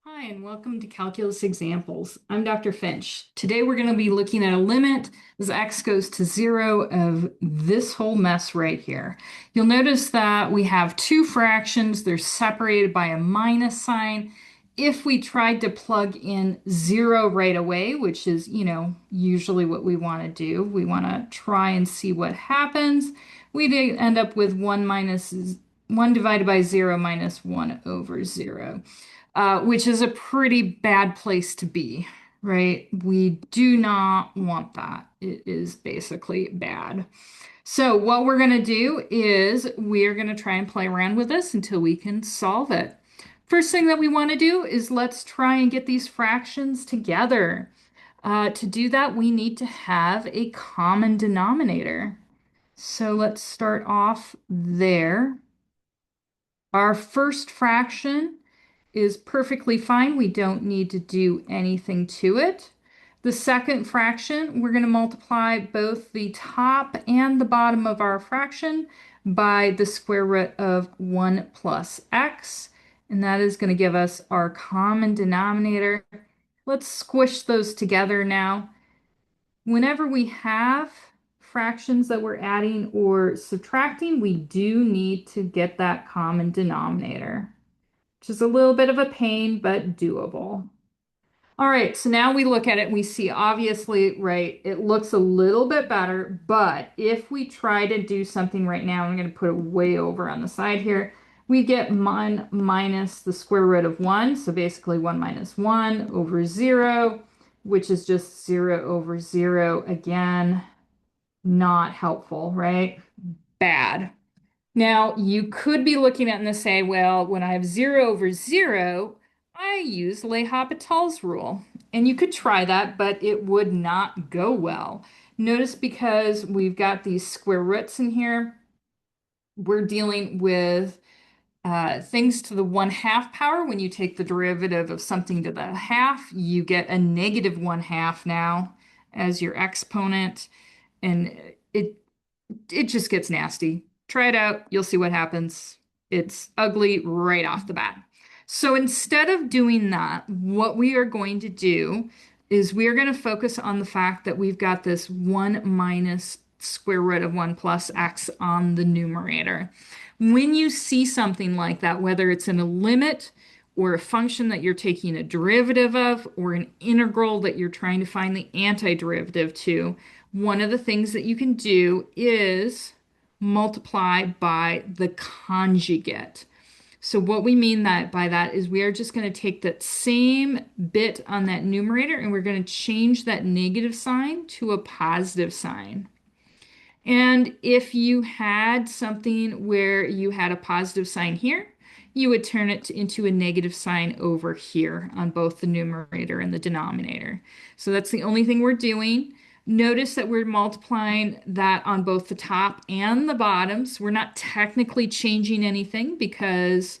Hi, and welcome to Calculus Examples. I'm Dr. Finch. Today we're going to be looking at a limit as x goes to 0 of this whole mess right here. You'll notice that we have two fractions. They're separated by a minus sign. If we tried to plug in 0 right away, which is, usually what we want to do, we want to try and see what happens. We'd end up with 1 divided by 0 minus 1 over 0, which is a pretty bad place to be, right? We do not want that. It is basically bad. So what we're going to do is we're going to try and play around with this until we can solve it. First thing that we want to do is let's try and get these fractions together. To do that, we need to have a common denominator. So let's start off there. Our first fraction is perfectly fine. We don't need to do anything to it. The second fraction, we're going to multiply both the top and the bottom of our fraction by the square root of 1 plus x, and that is going to give us our common denominator. Let's squish those together now. Whenever we have fractions that we're adding or subtracting, we do need to get that common denominator, which is a little bit of a pain, but doable. All right, so now we look at it and we see obviously, right, it looks a little bit better, but if we try to do something right now, I'm going to put it way over on the side here, we get 1 minus the square root of 1, so basically 1 minus 1 over 0, which is just 0 over 0. Again, not helpful, right? Bad. Now, you could be looking at it and say, well, when I have 0 over 0, I use L'Hopital's rule. And you could try that, but it would not go well. Notice because we've got these square roots in here, we're dealing with things to the 1/2 power. When you take the derivative of something to the half, you get a negative 1/2 now as your exponent. And it it just gets nasty. Try it out. You'll see what happens. It's ugly right off the bat. So instead of doing that, what we are going to do is we are going to focus on the fact that we've got this 1 minus square root of 1 plus x on the numerator. When you see something like that, whether it's in a limit or a function that you're taking a derivative of or an integral that you're trying to find the antiderivative to, one of the things that you can do is multiply by the conjugate. So what we mean by that is we are just going to take that same bit on that numerator and we're going to change that negative sign to a positive sign. And if you had something where you had a positive sign here, you would turn it into a negative sign over here on both the numerator and the denominator. So that's the only thing we're doing. Notice that we're multiplying that on both the top and the bottoms. We're not technically changing anything because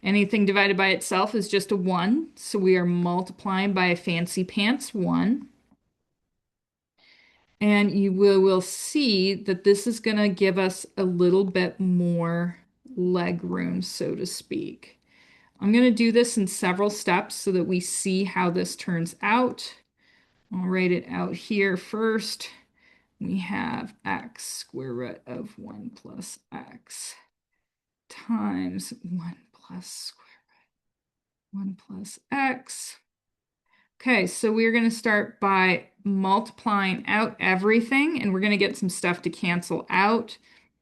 anything divided by itself is just a 1. So we are multiplying by a fancy pants 1. And you will see that this is going to give us a little bit more leg room, so to speak. I'm going to do this in several steps so that we see how this turns out. I'll write it out here first. We have x square root of 1 plus x times 1 plus square root 1 plus x. Okay, so we're going to start by multiplying out everything, and we're going to get some stuff to cancel out,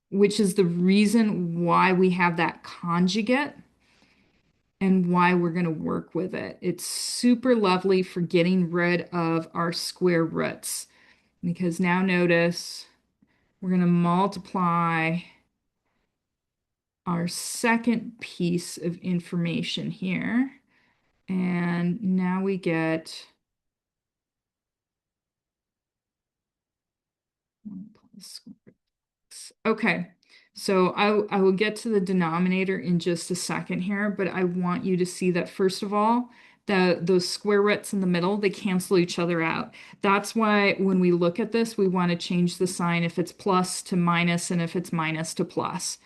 which is the reason why we have that conjugate and why we're going to work with it. It's super lovely for getting rid of our square roots, because now notice we're going to multiply our second piece of information here, and now we get 1 plus square root. Okay, so I will get to the denominator in just a second here, but I want you to see that first of all, those square roots in the middle, they cancel each other out. That's why when we look at this, we want to change the sign if it's plus to minus and if it's minus to plus,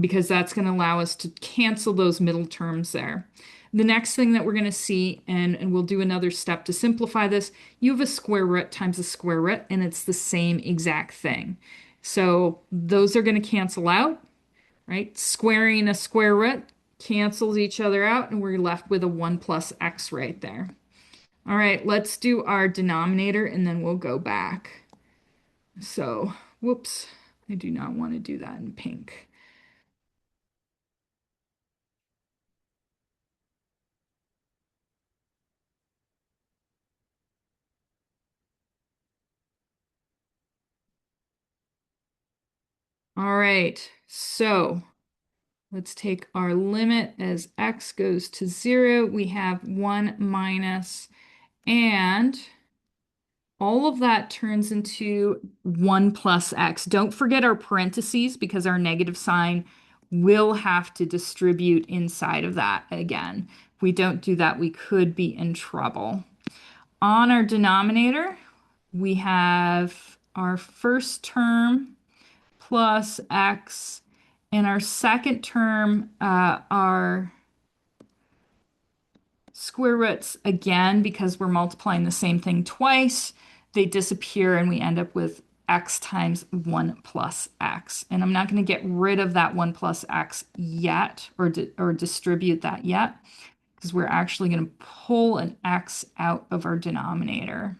because that's going to allow us to cancel those middle terms there. The next thing that we're going to see, and we'll do another step to simplify this, you have a square root times a square root, and it's the same exact thing. So those are going to cancel out, right? Squaring a square root cancels each other out, and we're left with a 1 plus x right there. All right, let's do our denominator, and then we'll go back. So, whoops, I do not want to do that in pink. All right, so let's take our limit as x goes to 0. We have 1 minus, and all of that turns into 1 plus x. Don't forget our parentheses because our negative sign will have to distribute inside of that again. If we don't do that, we could be in trouble. On our denominator, we have our first term plus x, and our second term are square roots again because we're multiplying the same thing twice. They disappear and we end up with x times 1 plus x. And I'm not going to get rid of that 1 plus x yet or distribute that yet because we're actually going to pull an x out of our denominator.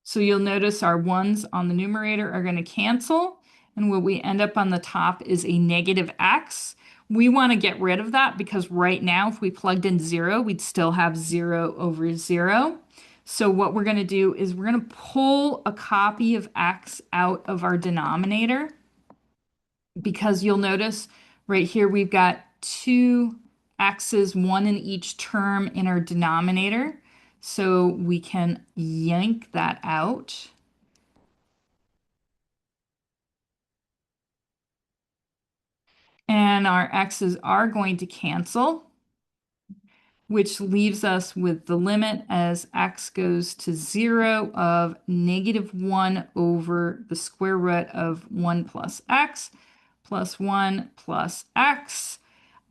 So you'll notice our ones on the numerator are going to cancel. And what we end up on the top is a negative x. We want to get rid of that because right now, if we plugged in 0, we'd still have 0 over 0. So what we're going to do is we're going to pull a copy of x out of our denominator because you'll notice right here we've got two x's, one in each term in our denominator. So we can yank that out. And our x's are going to cancel, which leaves us with the limit as x goes to 0 of negative 1 over the square root of 1 plus x plus 1 plus x.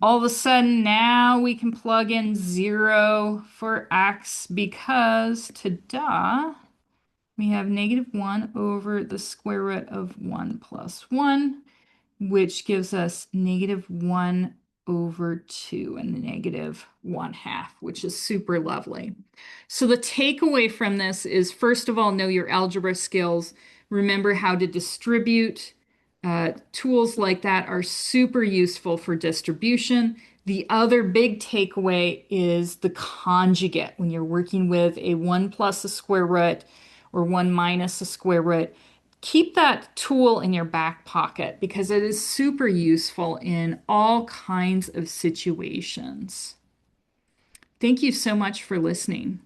All of a sudden, now we can plug in 0 for x because, ta-da, we have negative 1 over the square root of 1 plus 1, which gives us negative 1 over 2 and negative 1/2, which is super lovely. So the takeaway from this is, first of all, know your algebra skills. Remember how to distribute. Tools like that are super useful for distribution. The other big takeaway is the conjugate. When you're working with a 1 plus a square root or 1 minus a square root, keep that tool in your back pocket because it is super useful in all kinds of situations. Thank you so much for listening.